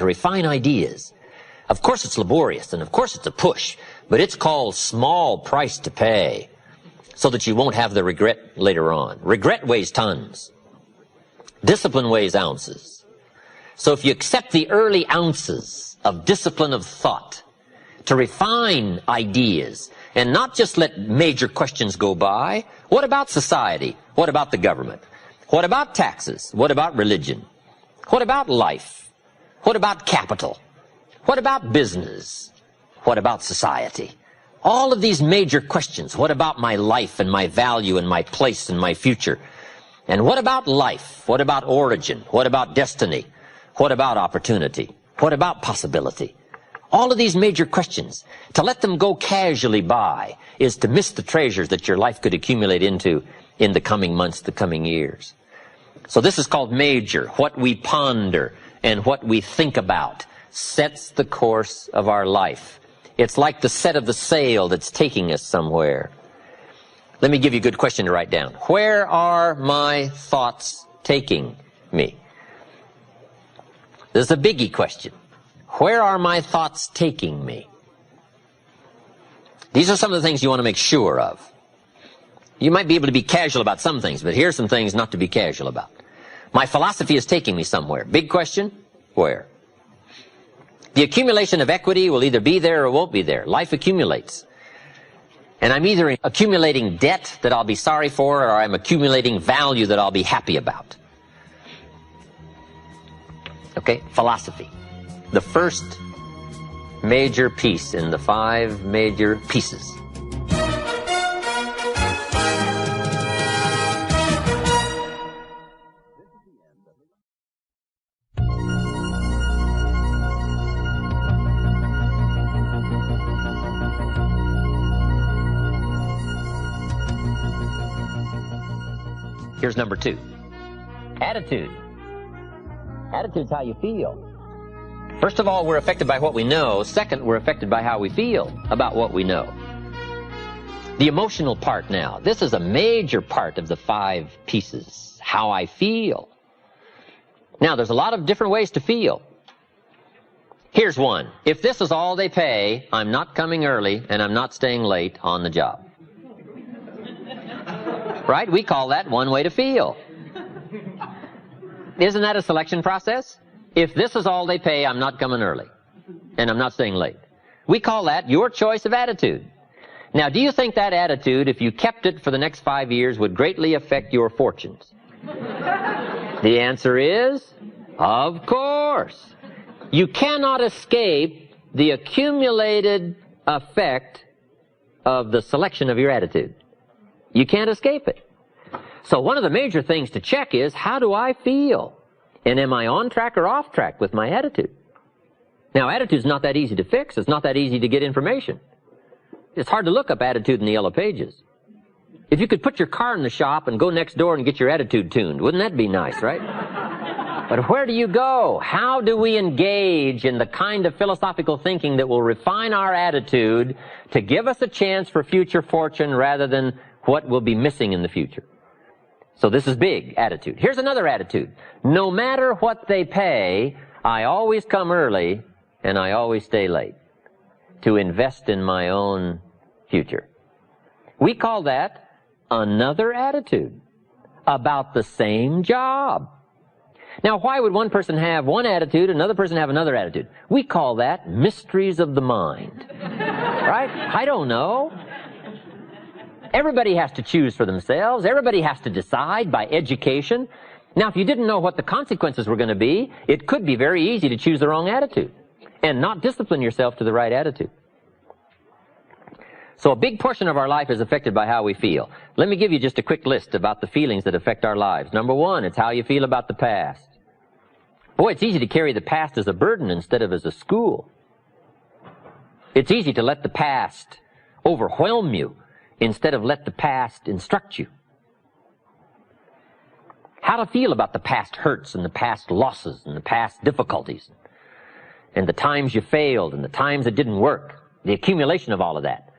to refine ideas. Of course it's laborious, and of course it's a push, but it's called small price to pay, so that you won't have the regret later on. Regret weighs tons. Discipline weighs ounces. So if you accept the early ounces of discipline of thought to refine ideas and not just let major questions go by, what about society? What about the government? What about taxes? What about religion? What about life? What about capital? What about business? What about society? All of these major questions. What about my life and my value and my place and my future? And what about life? What about origin? What about destiny? What about opportunity? What about possibility? All of these major questions, to let them go casually by is to miss the treasures that your life could accumulate into in the coming months, the coming years. So this is called major. What we ponder and what we think about sets the course of our life. It's like the set of the sail that's taking us somewhere. Let me give you a good question to write down. Where are my thoughts taking me? This is a biggie question. Where are my thoughts taking me? These are some of the things you want to make sure of. You might be able to be casual about some things, but here's some things not to be casual about. My philosophy is taking me somewhere. Big question, where? The accumulation of equity will either be there or won't be there. Life accumulates. And I'm either accumulating debt that I'll be sorry for, or I'm accumulating value that I'll be happy about. Okay, philosophy. The first major piece in the 5 major pieces. Here's number 2. Attitude. Attitude's how you feel. First of all, we're affected by what we know. Second, we're affected by how we feel about what we know. The emotional part now. This is a major part of the 5 pieces. How I feel. Now, there's a lot of different ways to feel. Here's one. If this is all they pay, I'm not coming early and I'm not staying late on the job. Right? We call that one way to feel. Isn't that a selection process? If this is all they pay, I'm not coming early and I'm not staying late. We call that your choice of attitude. Now, do you think that attitude, if you kept it for the next 5 years, would greatly affect your fortunes? The answer is, of course. You cannot escape the accumulated effect of the selection of your attitude. You can't escape it. So one of the major things to check is, how do I feel? And am I on track or off track with my attitude? Now, attitude's not that easy to fix. It's not that easy to get information. It's hard to look up attitude in the yellow pages. If you could put your car in the shop and go next door and get your attitude tuned, wouldn't that be nice, right? But where do you go? How do we engage in the kind of philosophical thinking that will refine our attitude to give us a chance for future fortune rather than what will be missing in the future? So this is big, attitude. Here's another attitude. No matter what they pay, I always come early and I always stay late to invest in my own future. We call that another attitude about the same job. Now, why would one person have one attitude, another person have another attitude? We call that mysteries of the mind. Right? I don't know. Everybody has to choose for themselves. Everybody has to decide by education. Now, if you didn't know what the consequences were going to be, it could be very easy to choose the wrong attitude and not discipline yourself to the right attitude. So a big portion of our life is affected by how we feel. Let me give you just a quick list about the feelings that affect our lives. Number 1, it's how you feel about the past. Boy, it's easy to carry the past as a burden instead of as a school. It's easy to let the past overwhelm you instead of let the past instruct you. How to feel about the past hurts and the past losses and the past difficulties and the times you failed and the times it didn't work, the accumulation of all of that.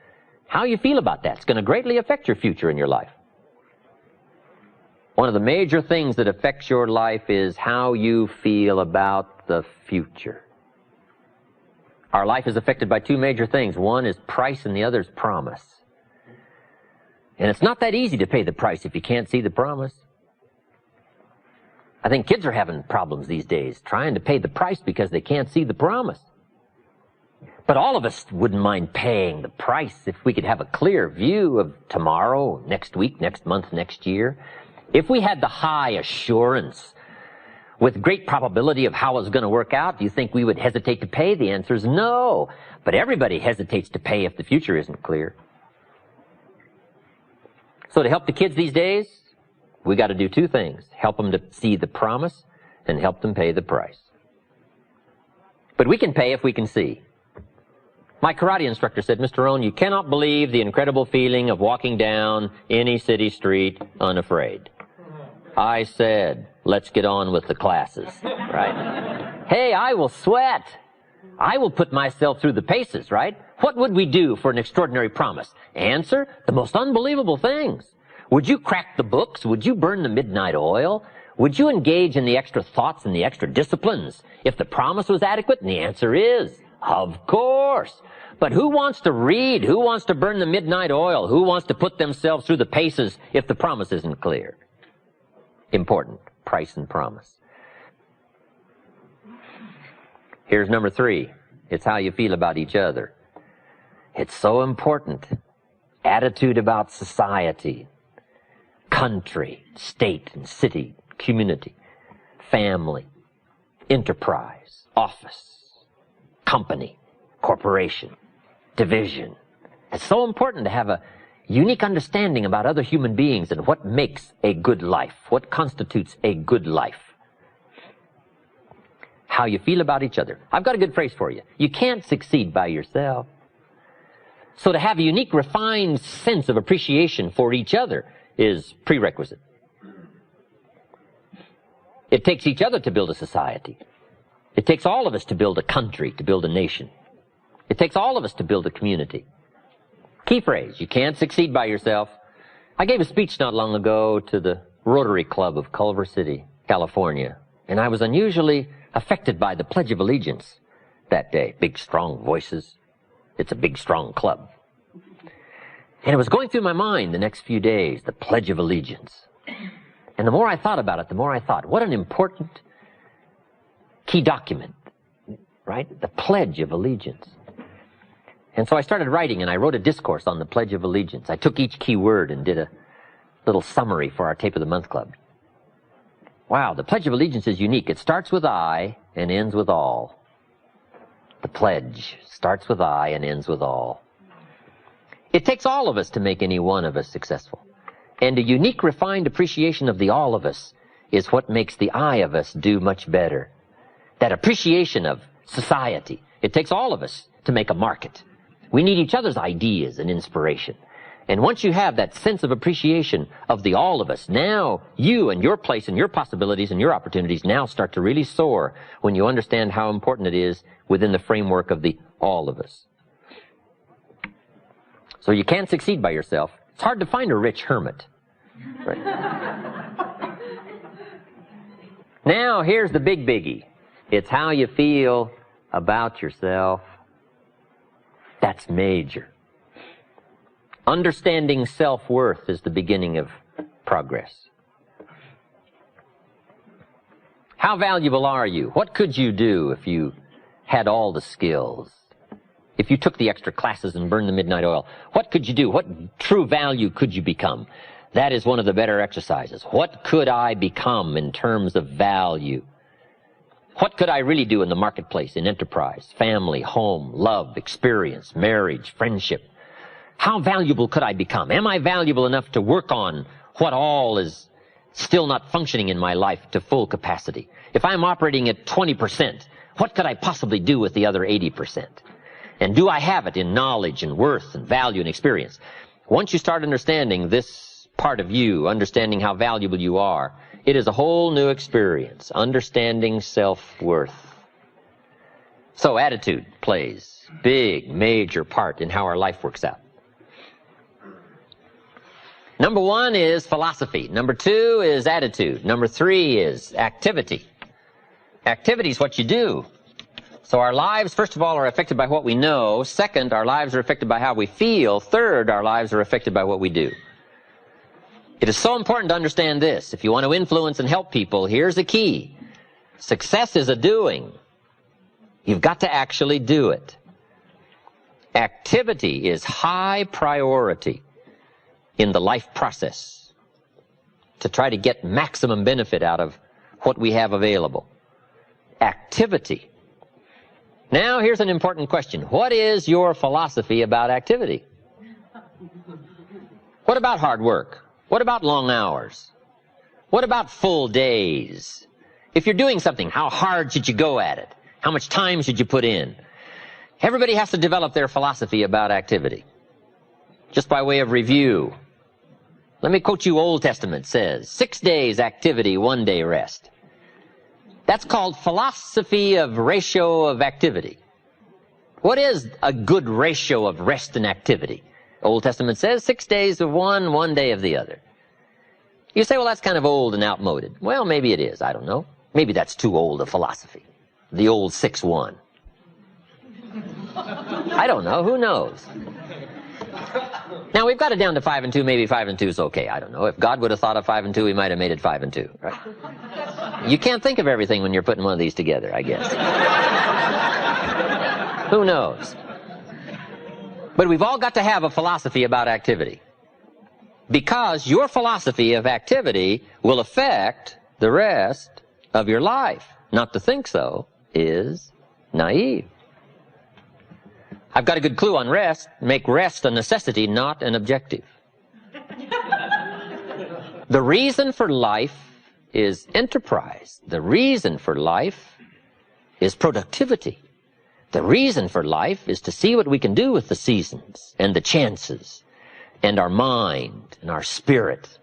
How you feel about that is going to greatly affect your future in your life. One of the major things that affects your life is how you feel about the future. Our life is affected by two major things. One is price and the other is promise. And it's not that easy to pay the price if you can't see the promise. I think kids are having problems these days trying to pay the price because they can't see the promise. But all of us wouldn't mind paying the price if we could have a clear view of tomorrow, next week, next month, next year. If we had the high assurance with great probability of how it's going to work out, do you think we would hesitate to pay? The answer is no. But everybody hesitates to pay if the future isn't clear. So to help the kids these days, we got to do two things. Help them to see the promise and help them pay the price. But we can pay if we can see. My karate instructor said, Mr. Rohn, you cannot believe the incredible feeling of walking down any city street unafraid. I said, let's get on with the classes, right? Hey, I will sweat. I will put myself through the paces, right? What would we do for an extraordinary promise? Answer, the most unbelievable things. Would you crack the books? Would you burn the midnight oil? Would you engage in the extra thoughts and the extra disciplines if the promise was adequate? And the answer is, of course. But who wants to read? Who wants to burn the midnight oil? Who wants to put themselves through the paces if the promise isn't clear? Important, price and promise. Here's number 3. It's how you feel about each other. It's so important. Attitude about society, country, state and city, community, family, enterprise, office, company, corporation, division. It's so important to have a unique understanding about other human beings and what makes a good life, what constitutes a good life. How you feel about each other. I've got a good phrase for you. You can't succeed by yourself. So to have a unique, refined sense of appreciation for each other is prerequisite. It takes each other to build a society. It takes all of us to build a country, to build a nation. It takes all of us to build a community. Key phrase, you can't succeed by yourself. I gave a speech not long ago to the Rotary Club of Culver City, California, and I was unusually affected by the Pledge of Allegiance that day. Big, strong voices. It's a big, strong club. And it was going through my mind the next few days, the Pledge of Allegiance. And the more I thought about it, the more I thought, what an important key document, right? The Pledge of Allegiance. And so I started writing, and I wrote a discourse on the Pledge of Allegiance. I took each key word and did a little summary for our Tape of the Month Club. Wow, the Pledge of Allegiance is unique. It starts with I and ends with all. The pledge starts with I and ends with all. It takes all of us to make any one of us successful. And a unique, refined appreciation of the all of us is what makes the I of us do much better. That appreciation of society. It takes all of us to make a market. We need each other's ideas and inspiration. And once you have that sense of appreciation of the all of us, now you and your place and your possibilities and your opportunities now start to really soar when you understand how important it is within the framework of the all of us. So you can't succeed by yourself. It's hard to find a rich hermit. Right? Now here's the big biggie. It's how you feel about yourself. That's major. Understanding self-worth is the beginning of progress. How valuable are you? What could you do if you had all the skills? If you took the extra classes and burned the midnight oil, what could you do? What true value could you become? That is one of the better exercises. What could I become in terms of value? What could I really do in the marketplace, in enterprise, family, home, love, experience, marriage, friendship? How valuable could I become? Am I valuable enough to work on what all is still not functioning in my life to full capacity? If I'm operating at 20%, what could I possibly do with the other 80%? And do I have it in knowledge and worth and value and experience? Once you start understanding this part of you, understanding how valuable you are, it is a whole new experience, understanding self-worth. So attitude plays a big, major part in how our life works out. Number 1 is philosophy. Number 2 is attitude. Number 3 is activity. Activity is what you do. So our lives, first of all, are affected by what we know. Second, our lives are affected by how we feel. Third, our lives are affected by what we do. It is so important to understand this. If you want to influence and help people, here's the key. Success is a doing. You've got to actually do it. Activity is high priority in the life process to try to get maximum benefit out of what we have available. Activity. Now, here's an important question. What is your philosophy about activity? What about hard work? What about long hours? What about full days? If you're doing something, how hard should you go at it? How much time should you put in? Everybody has to develop their philosophy about activity. Just by way of review, let me quote you. Old Testament says, 6 days activity, 1 day rest. That's called philosophy of ratio of activity. What is a good ratio of rest and activity? Old Testament says 6 days of one, 1 day of the other. You say, well, that's kind of old and outmoded. Well, maybe it is. I don't know. Maybe that's too old a philosophy. The old 6-1. I don't know. Who knows? Now, we've got it down to 5 and 2. Maybe 5 and 2 is okay. I don't know. If God would have thought of 5 and 2, he might have made it 5 and 2. Right? You can't think of everything when you're putting one of these together, I guess. Who knows? But we've all got to have a philosophy about activity. Because your philosophy of activity will affect the rest of your life. Not to think so is naive. I've got a good clue on rest. Make rest a necessity, not an objective. The reason for life is enterprise. The reason for life is productivity. The reason for life is to see what we can do with the seasons and the chances and our mind and our spirit,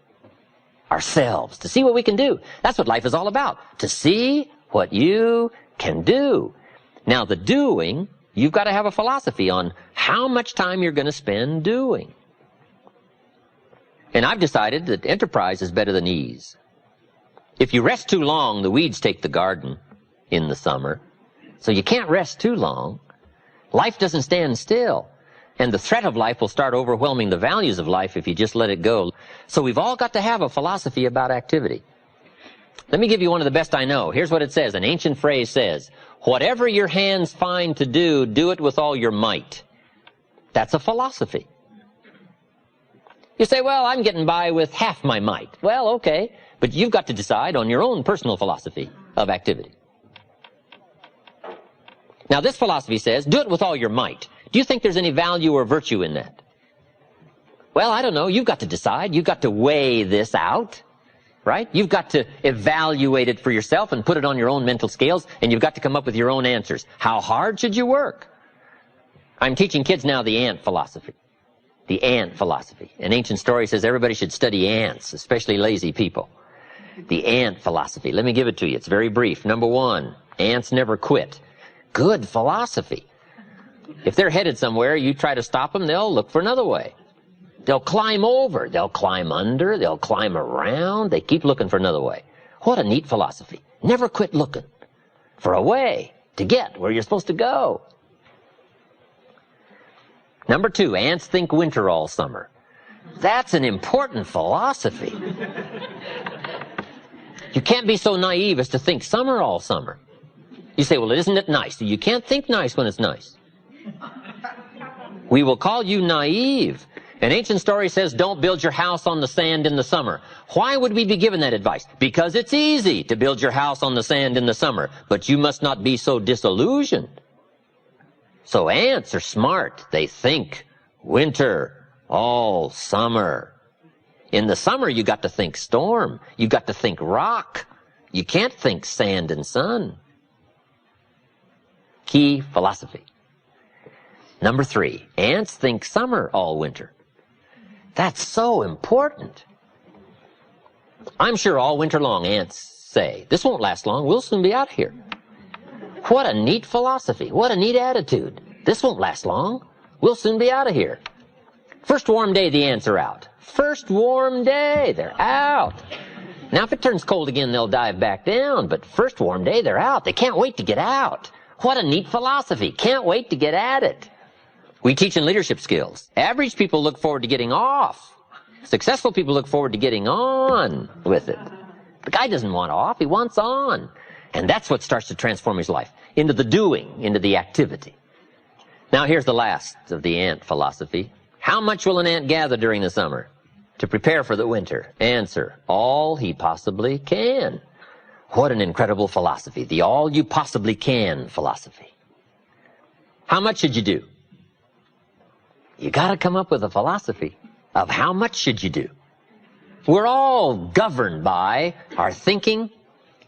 ourselves, to see what we can do. That's what life is all about, to see what you can do. Now, the doing, you've got to have a philosophy on how much time you're going to spend doing. And I've decided that enterprise is better than ease. If you rest too long, the weeds take the garden in the summer. So you can't rest too long. Life doesn't stand still. And the threat of life will start overwhelming the values of life if you just let it go. So we've all got to have a philosophy about activity. Let me give you one of the best I know. Here's what it says. An ancient phrase says, whatever your hands find to do, do it with all your might. That's a philosophy. You say, well, I'm getting by with half my might. Well, okay, but you've got to decide on your own personal philosophy of activity. Now, this philosophy says, do it with all your might. Do you think there's any value or virtue in that? Well, I don't know. You've got to decide. You've got to weigh this out, right? You've got to evaluate it for yourself and put it on your own mental scales, and you've got to come up with your own answers. How hard should you work? I'm teaching kids now the ant philosophy. The ant philosophy. An ancient story says everybody should study ants, especially lazy people. The ant philosophy. Let me give it to you. It's very brief. Number 1, ants never quit. Good philosophy. If they're headed somewhere, you try to stop them, they'll look for another way. They'll climb over, they'll climb under, they'll climb around, they keep looking for another way. What a neat philosophy. Never quit looking for a way to get where you're supposed to go. Number 2, ants think winter all summer. That's an important philosophy. You can't be so naive as to think summer all summer. You say, well, isn't it nice? You can't think nice when it's nice. We will call you naive. An ancient story says, don't build your house on the sand in the summer. Why would we be given that advice? Because it's easy to build your house on the sand in the summer, but you must not be so disillusioned. So ants are smart. They think winter all summer. In the summer, you got to think storm. You got to think rock. You can't think sand and sun. Key philosophy. Number 3, ants think summer all winter. That's so important. I'm sure all winter long ants say, this won't last long, we'll soon be out of here. What a neat philosophy, what a neat attitude. This won't last long, we'll soon be out of here. First warm day, the ants are out. First warm day, they're out. Now if it turns cold again, they'll dive back down, but first warm day, they're out. They can't wait to get out. What a neat philosophy. Can't wait to get at it. We teach in leadership skills. Average people look forward to getting off. Successful people look forward to getting on with it. The guy doesn't want off, he wants on. And that's what starts to transform his life into the doing, into the activity. Now here's the last of the ant philosophy. How much will an ant gather during the summer to prepare for the winter? Answer, all he possibly can. What an incredible philosophy, the all you possibly can philosophy. How much should you do? You got to come up with a philosophy of how much should you do. We're all governed by our thinking,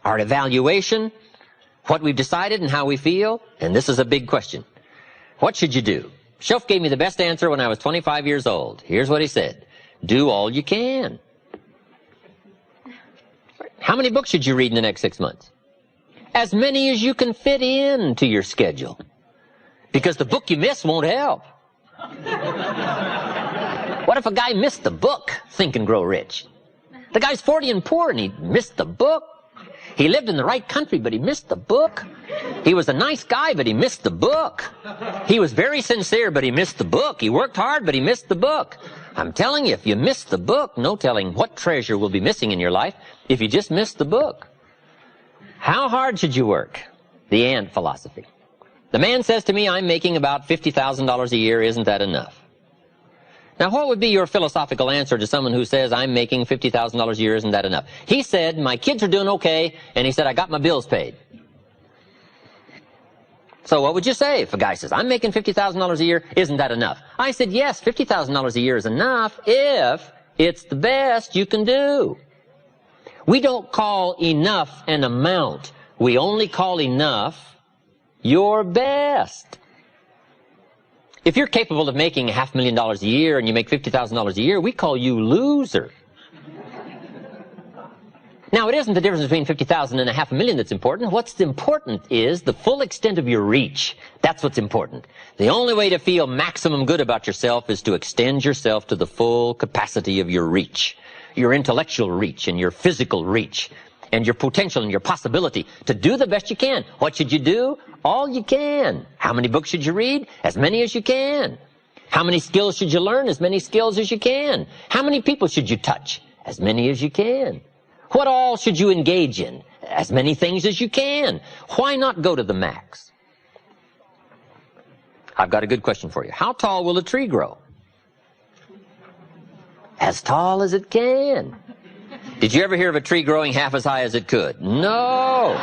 our evaluation, what we've decided and how we feel, and this is a big question. What should you do? Schoff gave me the best answer when I was 25 years old. Here's what he said. Do all you can. How many books should you read in the next 6 months? As many as you can fit into your schedule. Because the book you miss won't help. What if a guy missed the book, Think and Grow Rich? The guy's 40 and poor and he missed the book. He lived in the right country, but he missed the book. He was a nice guy, but he missed the book. He was very sincere, but he missed the book. He worked hard, but he missed the book. I'm telling you, if you miss the book, no telling what treasure will be missing in your life if you just miss the book. How hard should you work? The ant philosophy. The man says to me, I'm making about $50,000 a year. Isn't that enough? Now, what would be your philosophical answer to someone who says, I'm making $50,000 a year, isn't that enough? He said, my kids are doing okay, and he said, I got my bills paid. So what would you say if a guy says, I'm making $50,000 a year, isn't that enough? I said, yes, $50,000 a year is enough if it's the best you can do. We don't call enough an amount. We only call enough your best. If you're capable of making $500,000 a year and you make $50,000 a year, we call you loser. Now, it isn't the difference between $50,000 and $500,000 that's important. What's important is the full extent of your reach. That's what's important. The only way to feel maximum good about yourself is to extend yourself to the full capacity of your reach, your intellectual reach and your physical reach, and your potential and your possibility to do the best you can. What should you do? All you can. How many books should you read? As many as you can. How many skills should you learn? As many skills as you can. How many people should you touch? As many as you can. What all should you engage in? As many things as you can. Why not go to the max? I've got a good question for you. How tall will a tree grow? As tall as it can. Did you ever hear of a tree growing half as high as it could? No.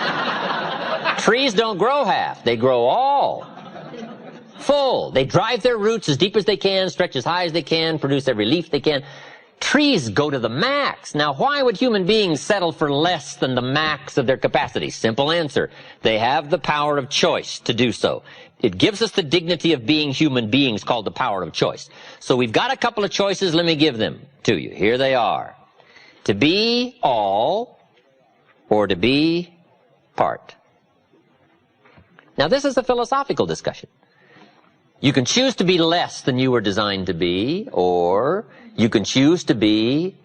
Trees don't grow half. They grow all. Full. They drive their roots as deep as they can, stretch as high as they can, produce every leaf they can. Trees go to the max. Now, why would human beings settle for less than the max of their capacity? Simple answer. They have the power of choice to do so. It gives us the dignity of being human beings called the power of choice. So we've got a couple of choices. Let me give them to you. Here they are. To be all or to be part. Now, this is a philosophical discussion. You can choose to be less than you were designed to be, or you can choose to be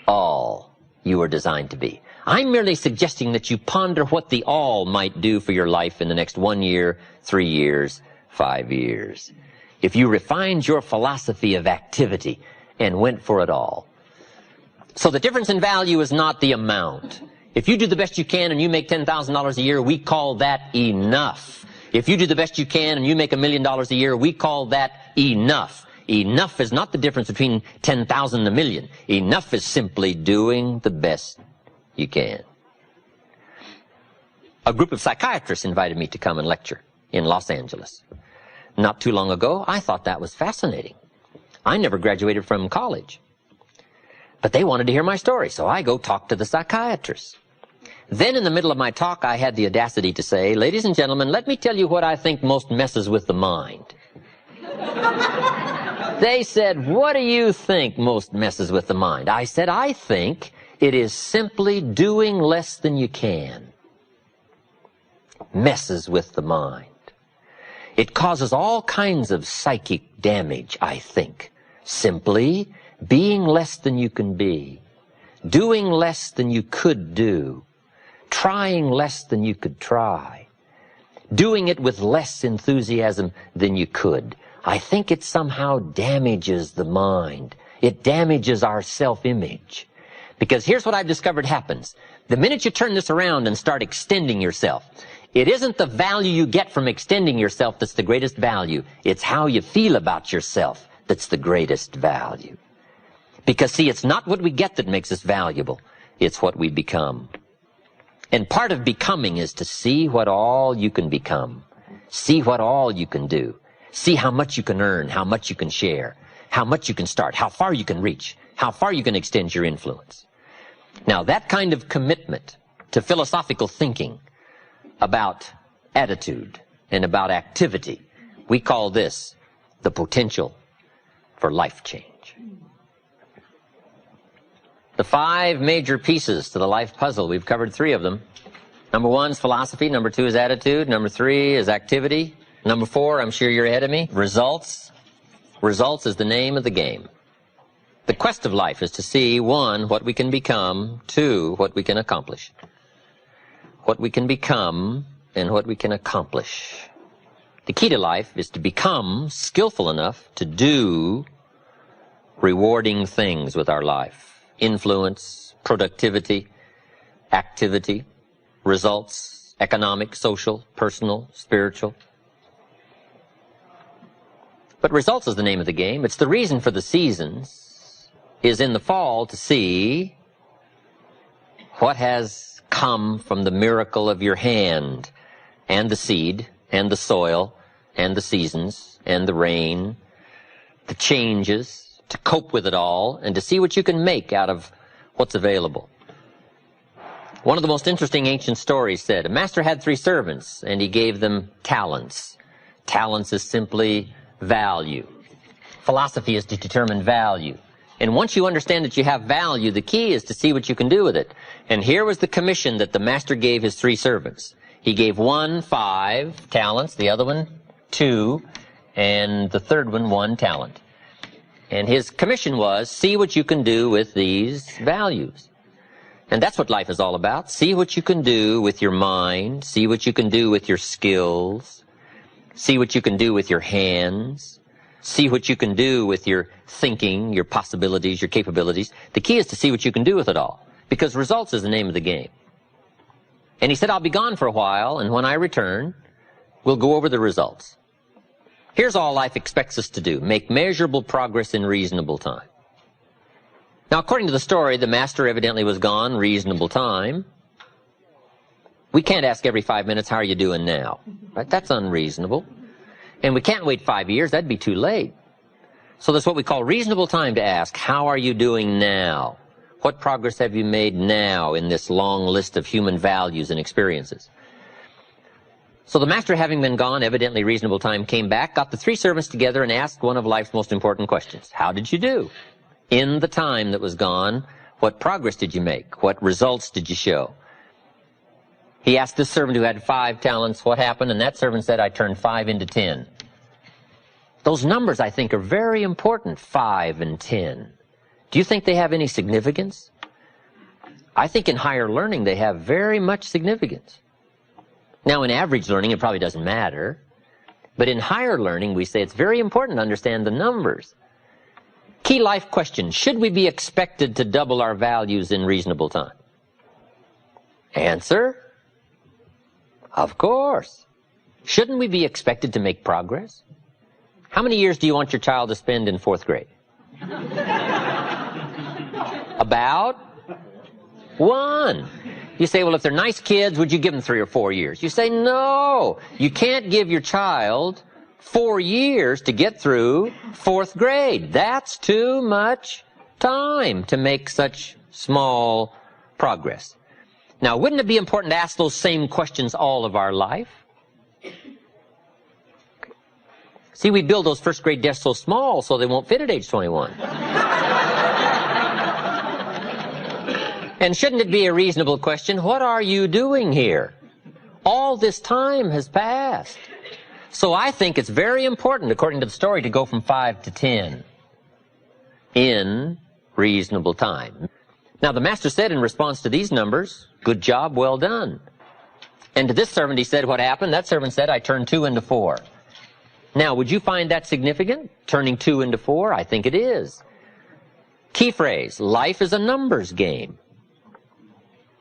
all you were designed to be. I'm merely suggesting that you ponder what the all might do for your life in the next 1 year, 3 years, 5 years. If you refined your philosophy of activity and went for it all. So the difference in value is not the amount. If you do the best you can and you make $10,000 a year, we call that enough. If you do the best you can and you make $1 million a year, we call that enough. Enough is not the difference between 10,000 and 1 million. Enough is simply doing the best you can. A group of psychiatrists invited me to come and lecture in Los Angeles. Not too long ago, I thought that was fascinating. I never graduated from college. But they wanted to hear my story, so I go talk to the psychiatrist. Then in the middle of my talk, I had the audacity to say, ladies and gentlemen, let me tell you what I think most messes with the mind. They said, what do you think most messes with the mind? I said, I think it is simply doing less than you can. Messes with the mind. It causes all kinds of psychic damage, I think. Simply being less than you can be, doing less than you could do, trying less than you could try, doing it with less enthusiasm than you could. I think it somehow damages the mind. It damages our self-image. Because here's what I've discovered happens. The minute you turn this around and start extending yourself, it isn't the value you get from extending yourself that's the greatest value. It's how you feel about yourself that's the greatest value. Because, see, it's not what we get that makes us valuable. It's what we become. And part of becoming is to see what all you can become. See what all you can do. See how much you can earn, how much you can share, how much you can start, how far you can reach, how far you can extend your influence. Now, that kind of commitment to philosophical thinking about attitude and about activity, we call this the potential for life change. The 5 major pieces to the life puzzle, we've covered 3 of them. Number 1 is philosophy, number 2 is attitude, number 3 is activity, number 4, I'm sure you're ahead of me, results. Results is the name of the game. The quest of life is to see, 1, what we can become, 2, what we can accomplish. What we can become and what we can accomplish. The key to life is to become skillful enough to do rewarding things with our life. Influence, productivity, activity, results, economic, social, personal, spiritual. But results is the name of the game. It's the reason for the seasons is in the fall to see what has come from the miracle of your hand and the seed and the soil and the seasons and the rain, the changes, to cope with it all and to see what you can make out of what's available. One of the most interesting ancient stories said, a master had 3 servants and he gave them talents. Talents is simply value. Philosophy is to determine value. And once you understand that you have value, the key is to see what you can do with it. And here was the commission that the master gave his 3 servants. He gave one 5 talents, the other one 2, and the third one 1 talent. And his commission was, see what you can do with these values. And that's what life is all about. See what you can do with your mind. See what you can do with your skills. See what you can do with your hands. See what you can do with your thinking, your possibilities, your capabilities. The key is to see what you can do with it all. Because results is the name of the game. And he said, I'll be gone for a while, and when I return, we'll go over the results. Here's all life expects us to do, make measurable progress in reasonable time. Now, according to the story, the master evidently was gone reasonable time. We can't ask every 5 minutes, how are you doing now? Right? That's unreasonable. And we can't wait 5 years, that'd be too late. So that's what we call reasonable time to ask, how are you doing now? What progress have you made now in this long list of human values and experiences? So the master, having been gone, evidently reasonable time, came back, got the 3 servants together and asked one of life's most important questions. How did you do? In the time that was gone, what progress did you make? What results did you show? He asked this servant who had 5 talents what happened, and that servant said, I turned 5 into 10. Those numbers, I think, are very important, 5 and 10. Do you think they have any significance? I think in higher learning they have very much significance. Now, in average learning, it probably doesn't matter. But in higher learning, we say it's very important to understand the numbers. Key life question, should we be expected to double our values in reasonable time? Answer, of course. Shouldn't we be expected to make progress? How many years do you want your child to spend in 4th grade? About 1. You say, well, if they're nice kids, would you give them 3 or 4 years? You say, no. You can't give your child 4 years to get through 4th grade. That's too much time to make such small progress. Now, wouldn't it be important to ask those same questions all of our life? See, we build those 1st grade desks so small so they won't fit at age 21. And shouldn't it be a reasonable question, what are you doing here? All this time has passed. So I think it's very important, according to the story, to go from 5 to 10 in reasonable time. Now, the master said in response to these numbers, good job, well done. And to this servant he said, what happened? That servant said, I turned 2 into 4. Now, would you find that significant? Turning 2 into 4? I think it is. Key phrase, life is a numbers game.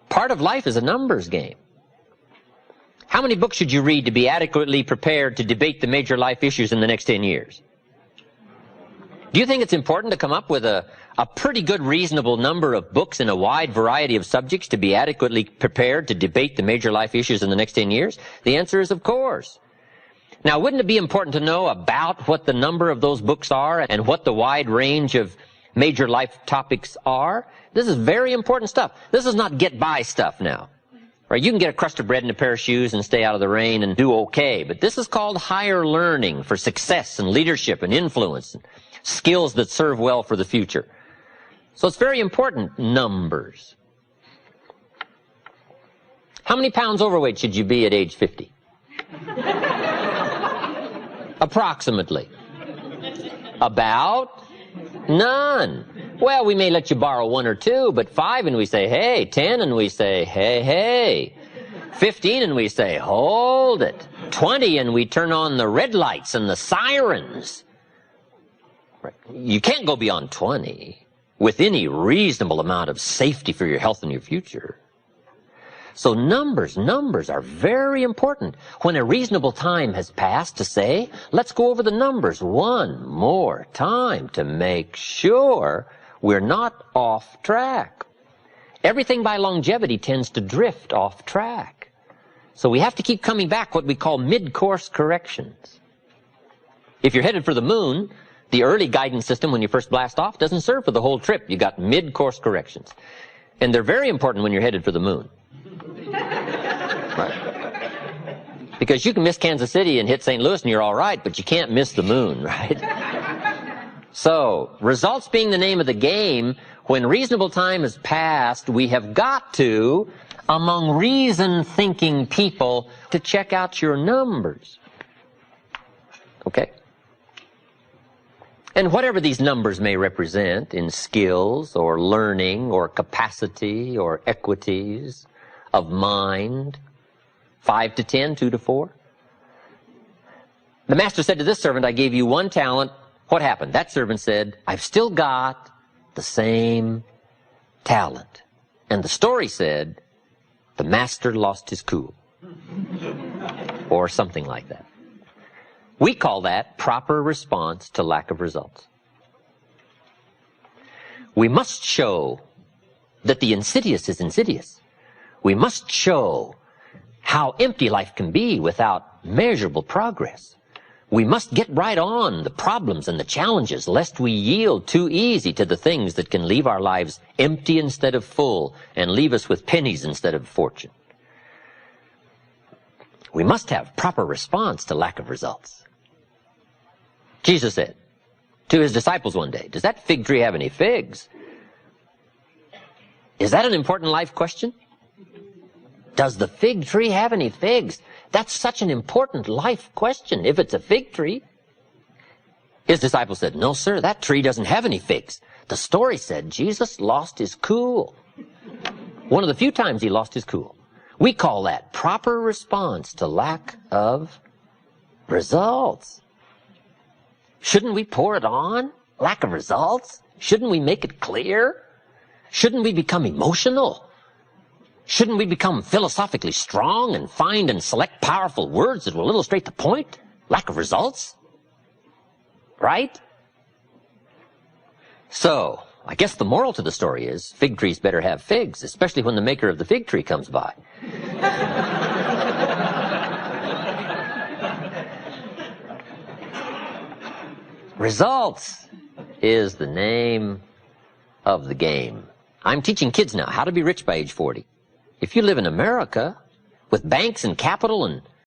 Part of life is a numbers game. How many books should you read to be adequately prepared to debate the major life issues in the next 10 years? Do you think it's important to come up with a pretty good reasonable number of books in a wide variety of subjects to be adequately prepared to debate the major life issues in the next 10 years? The answer is of course. Now, wouldn't it be important to know about what the number of those books are and what the wide range of major life topics are? This is very important stuff. This is not get-by stuff now. Right? You can get a crust of bread and a pair of shoes and stay out of the rain and do okay, but this is called higher learning for success and leadership and influence and skills that serve well for the future. So it's very important, numbers. How many pounds overweight should you be at age 50? Approximately. About? None. Well, we may let you borrow 1 or 2, but 5 and we say, hey. 10 and we say, hey, hey. 15 and we say, hold it. 20 and we turn on the red lights and the sirens. Right. You can't go beyond 20 with any reasonable amount of safety for your health and your future. So numbers are very important. When a reasonable time has passed to say, let's go over the numbers one more time to make sure we're not off track. Everything by longevity tends to drift off track. So we have to keep coming back, what we call mid-course corrections. If you're headed for the moon, the early guidance system when you first blast off doesn't serve for the whole trip. You got mid-course corrections. And they're very important when you're headed for the moon. Right. Because you can miss Kansas City and hit St. Louis and you're all right, but you can't miss the moon, right? So, results being the name of the game, when reasonable time has passed, we have got to, among reason-thinking people, to check out your numbers. Okay? And whatever these numbers may represent in skills or learning or capacity or equities of mind, 5 to 10, 2 to 4. The master said to this servant, I gave you 1 talent. What happened? That servant said, I've still got the same talent. And the story said, the master lost his cool. Or something like that. We call that proper response to lack of results. We must show that the insidious is insidious. We must show how empty life can be without measurable progress. We must get right on the problems and the challenges, lest we yield too easy to the things that can leave our lives empty instead of full and leave us with pennies instead of fortune. We must have proper response to lack of results. Jesus said to his disciples one day, does that fig tree have any figs? Is that an important life question? Does the fig tree have any figs? That's such an important life question if it's a fig tree. His disciples said, no, sir, that tree doesn't have any figs. The story said Jesus lost his cool. One of the few times he lost his cool. We call that proper response to lack of results. Shouldn't we pour it on? Lack of results? Shouldn't we make it clear? Shouldn't we become emotional? Shouldn't we become philosophically strong and find and select powerful words that will illustrate the point? Lack of results? Right? So, I guess the moral to the story is fig trees better have figs, especially when the maker of the fig tree comes by. Results is the name of the game. I'm teaching kids now how to be rich by age 40. If you live in America with banks and capital and